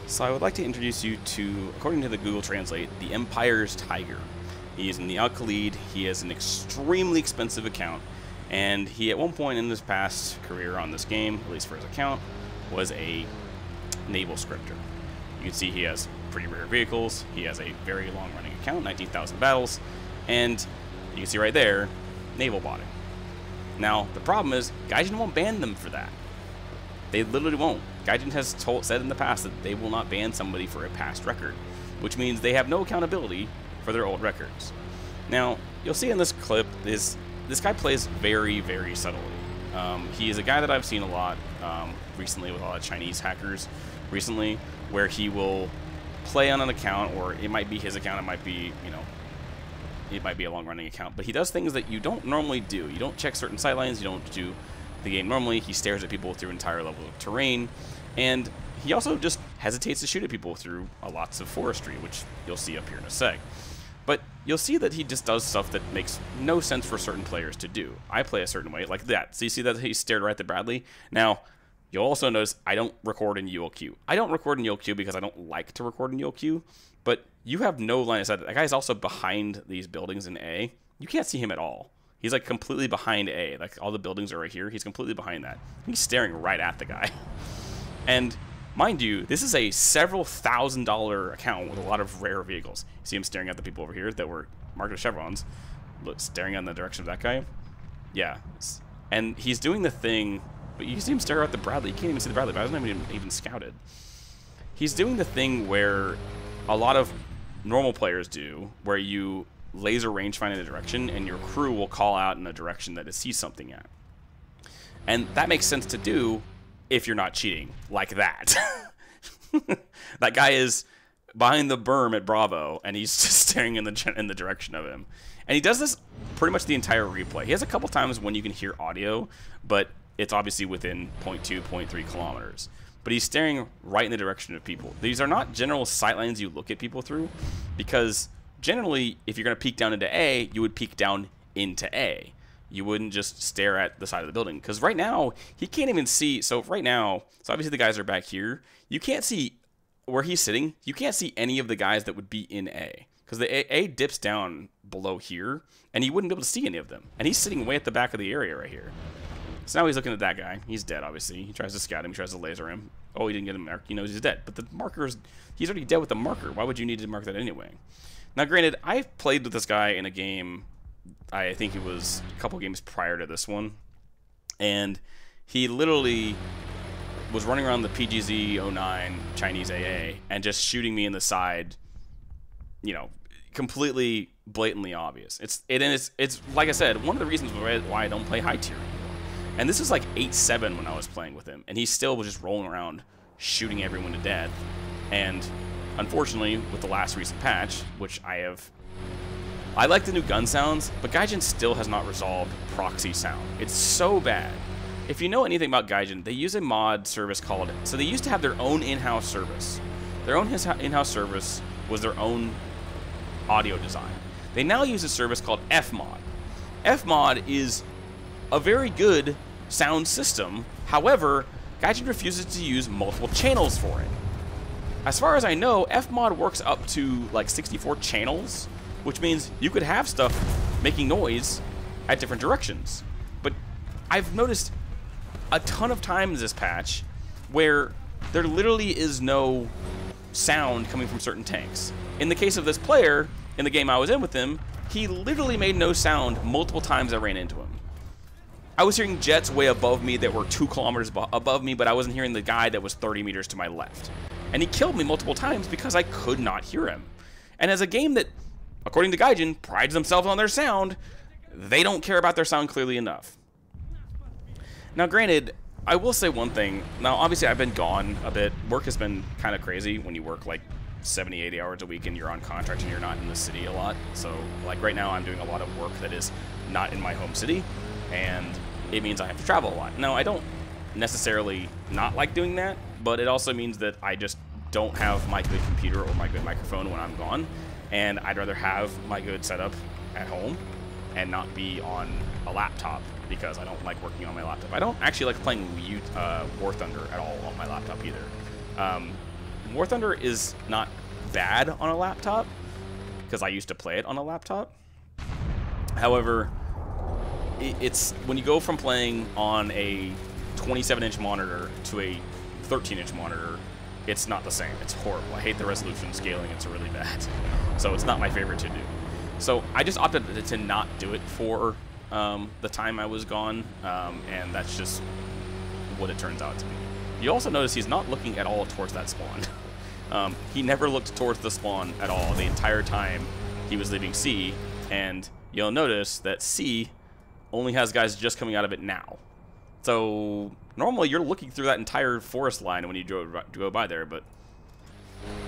So I would like to introduce you to, according to the Google Translate, the Empire's Tiger. He is in the Al-Khalid. He has an extremely expensive account, and he at one point in his past career on this game, at least for his account, was a naval scripter. You can see he has pretty rare vehicles. He has a very long-running account, 19,000 battles, and you can see right there, naval botting. Now, the problem is, Gaijin won't ban them for that. They literally won't. Gaijin has said in the past that they will not ban somebody for a past record, which means they have no accountability for their old records. Now, you'll see in this clip, this guy plays very, very subtly. He is a guy that I've seen a lot recently with a lot of Chinese hackers recently, where he will play on an account, or it might be his account, it might be, you know, it might be a long-running account, but he does things that you don't normally do. You don't check certain sightlines, you don't do the game normally. He stares at people through entire level of terrain, and he also just hesitates to shoot at people through lots of forestry, which you'll see up here in a sec. But you'll see that he just does stuff that makes no sense for certain players to do. I play a certain way, like that. So you see that he stared right at Bradley? Now, you'll also notice I don't record in ULQ. I don't record in ULQ because I don't like to record in ULQ, but you have no line of sight. That guy's also behind these buildings in A. You can't see him at all. He's like completely behind A. Like all the buildings are right here. He's completely behind that. He's staring right at the guy. And mind you, this is a several $1,000 account with a lot of rare vehicles. You see him staring at the people over here that were marked with chevrons. Look, staring in the direction of that guy. Yeah. And he's doing the thing, but you see him stare at the Bradley. You can't even see the Bradley, but I wasn't even scouted. He's doing the thing where a lot of normal players do, where you laser range find in a direction and your crew will call out in a direction that it sees something at. And that makes sense to do if you're not cheating like that. That guy is behind the berm at Bravo and he's just staring in the direction of him. And he does this pretty much the entire replay. He has a couple times when you can hear audio, but it's obviously within 0.2, 0.3 kilometers. But he's staring right in the direction of people. These are not general sightlines you look at people through, because generally, if you're going to peek down into A, you would peek down into A. You wouldn't just stare at the side of the building. Because right now, he can't even see. So right now, so obviously the guys are back here. You can't see where he's sitting. You can't see any of the guys that would be in A. Because the A dips down below here, and he wouldn't be able to see any of them. And he's sitting way at the back of the area right here. So now he's looking at that guy. He's dead, obviously. He tries to scout him. He tries to laser him. Oh, he didn't get him marked. He knows he's dead. But the marker's... he's already dead with the marker. Why would you need to mark that anyway? Now, granted, I've played with this guy in a game... I think it was a couple games prior to this one. And he literally was running around the PGZ-09 Chinese AA and just shooting me in the side, you know, completely blatantly obvious. It's like I said, one of the reasons why I don't play high tier anymore. And this is like 8-7 when I was playing with him, and he still was just rolling around shooting everyone to death. And unfortunately, with the last recent patch, which I like the new gun sounds, but Gaijin still has not resolved proxy sound. It's so bad. If you know anything about Gaijin, they use a mod service called... so they used to have their own in-house service. Their own in-house service was their own audio design. They now use a service called Fmod. Fmod is a very good sound system. However, Gaijin refuses to use multiple channels for it. As far as I know, Fmod works up to like 64 channels, which means you could have stuff making noise at different directions. But I've noticed a ton of times this patch where there literally is no sound coming from certain tanks. In the case of this player, in the game I was in with him, he literally made no sound multiple times I ran into him. I was hearing jets way above me that were 2 kilometers above me, but I wasn't hearing the guy that was 30 meters to my left. And he killed me multiple times because I could not hear him. And as a game that, according to Gaijin, prides themselves on their sound, they don't care about their sound clearly enough. Now granted, I will say one thing. Now obviously I've been gone a bit. Work has been kind of crazy when you work like 70, 80 hours a week and you're on contract and you're not in the city a lot. So like right now I'm doing a lot of work that is not in my home city, and it means I have to travel a lot. Now I don't necessarily not like doing that, but it also means that I just don't have my good computer or my good microphone when I'm gone, and I'd rather have my good setup at home and not be on a laptop, because I don't like working on my laptop. I don't actually like playing War Thunder at all on my laptop either. War Thunder is not bad on a laptop, because I used to play it on a laptop. However, it's when you go from playing on a 27-inch monitor to a 13-inch monitor, it's not the same. It's horrible. I hate the resolution scaling. It's really bad. So it's not my favorite to do. So I just opted to not do it for the time I was gone, and that's just what it turns out to be. You also notice he's not looking at all towards that spawn. He never looked towards the spawn at all the entire time he was leaving C, and you'll notice that C only has guys just coming out of it now. So normally you're looking through that entire forest line when you go by there, but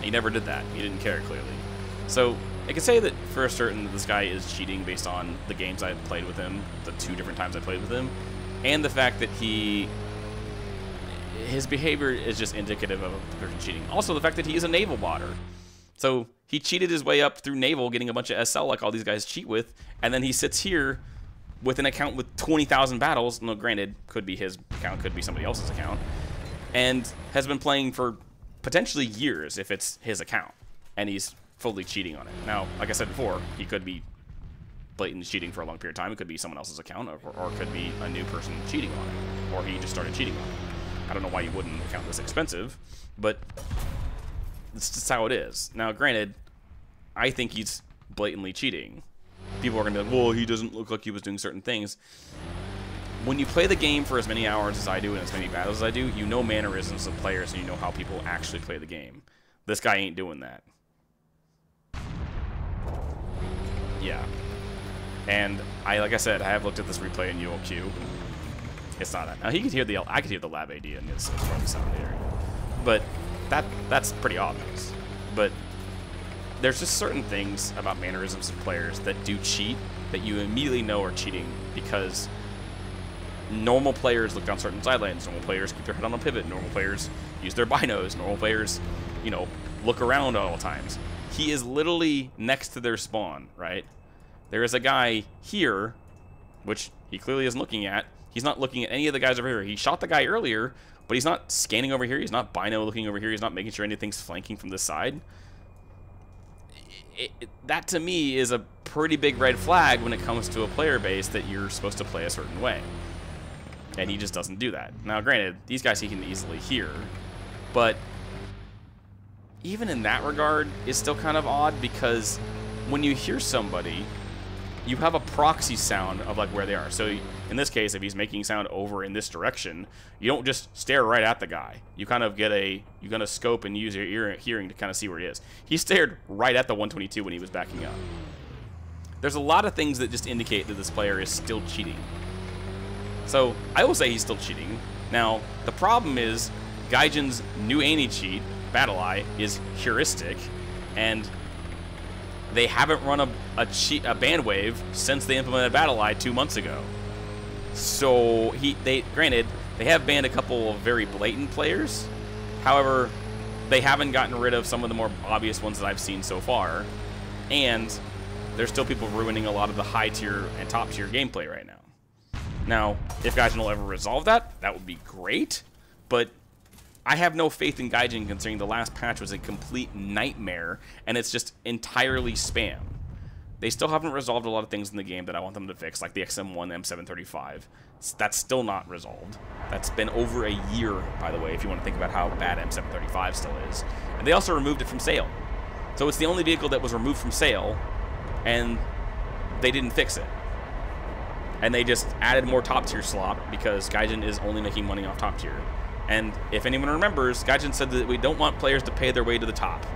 he never did that. He didn't care, clearly. So I can say that for certain this guy is cheating based on the games I've played with him, the 2 different times I played with him, and the fact that his behavior is just indicative of a person cheating. Also, the fact that he is a naval botter. So he cheated his way up through naval, getting a bunch of SL like all these guys cheat with, and then he sits here with an account with 20,000 battles. No, granted, could be his account, could be somebody else's account, and has been playing for potentially years if it's his account, and he's fully cheating on it. Now, like I said before, he could be blatantly cheating for a long period of time. It could be someone else's account, or it could be a new person cheating on it, or he just started cheating on it. I don't know why you wouldn't account this expensive, but it's just how it is. Now, granted, I think he's blatantly cheating. People are going to be like, well, he doesn't look like he was doing certain things. When you play the game for as many hours as I do and as many battles as I do, you know mannerisms of players and you know how people actually play the game. This guy ain't doing that. Yeah. And like I said, I have looked at this replay in ULQ. It's not that. Now he could hear I could hear the lab AD in this from the sound area. But that's pretty obvious. But there's just certain things about mannerisms of players that do cheat that you immediately know are cheating, because normal players look down certain sidelines, normal players keep their head on a pivot, normal players use their binos, normal players, you know, look around at all times. He is literally next to their spawn, right? There is a guy here, which he clearly isn't looking at. He's not looking at any of the guys over here. He shot the guy earlier, but he's not scanning over here. He's not bino looking over here. He's not making sure anything's flanking from this side. That to me is a pretty big red flag when it comes to a player base that you're supposed to play a certain way. And he just doesn't do that. Now, granted, these guys he can easily hear, but even in that regard, it's still kind of odd, because when you hear somebody, you have a proxy sound of like where they are. So in this case, if he's making sound over in this direction, you don't just stare right at the guy. You kind of get you're gonna scope and use your hearing to kind of see where he is. He stared right at the 122 when he was backing up. There's a lot of things that just indicate that this player is still cheating. So I will say he's still cheating. Now, the problem is Gaijin's new anti-cheat, Battle Eye, is heuristic, and they haven't run a ban wave since they implemented Battle Eye 2 months ago. So granted, they have banned a couple of very blatant players. However, they haven't gotten rid of some of the more obvious ones that I've seen so far, and there's still people ruining a lot of the high tier and top tier gameplay right now. Now, if Gaijin will ever resolve that, that would be great, but I have no faith in Gaijin, considering the last patch was a complete nightmare, and it's just entirely spam. They still haven't resolved a lot of things in the game that I want them to fix, like the XM1 M735. That's still not resolved. That's been over a year, by the way, if you want to think about how bad M735 still is. And they also removed it from sale. So it's the only vehicle that was removed from sale, and they didn't fix it. And they just added more top tier slop, because Gaijin is only making money off top tier. And if anyone remembers, Gaijin said that we don't want players to pay their way to the top.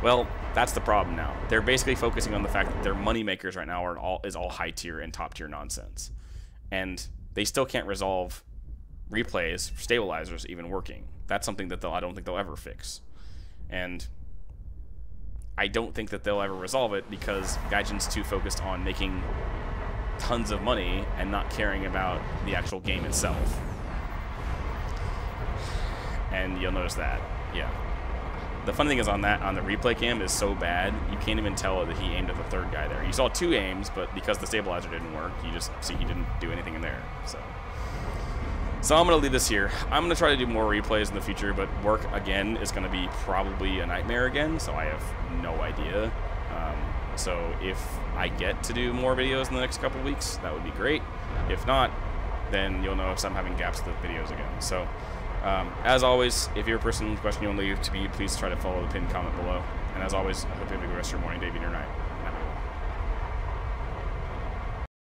Well, that's the problem now. They're basically focusing on the fact that their money makers right now is all high tier and top tier nonsense. And they still can't resolve replays, stabilizers even working. That's something that I don't think they'll ever fix. And I don't think that they'll ever resolve it, because Gaijin's too focused on making tons of money and not caring about the actual game itself. And you'll notice that, yeah. The funny thing is on the replay cam is so bad, you can't even tell that he aimed at the third guy there. You saw 2 aims, but because the stabilizer didn't work, you just see he didn't do anything in there. So I'm going to leave this here. I'm going to try to do more replays in the future, but work, again, is going to be probably a nightmare again, so I have no idea. So if I get to do more videos in the next couple weeks, that would be great. If not, then you'll notice I'm having gaps in the videos again. So as always, if you're a person with a question you want to leave to me, please try to follow the pinned comment below. And as always, I hope you have a good rest of your morning, day, evening, or night.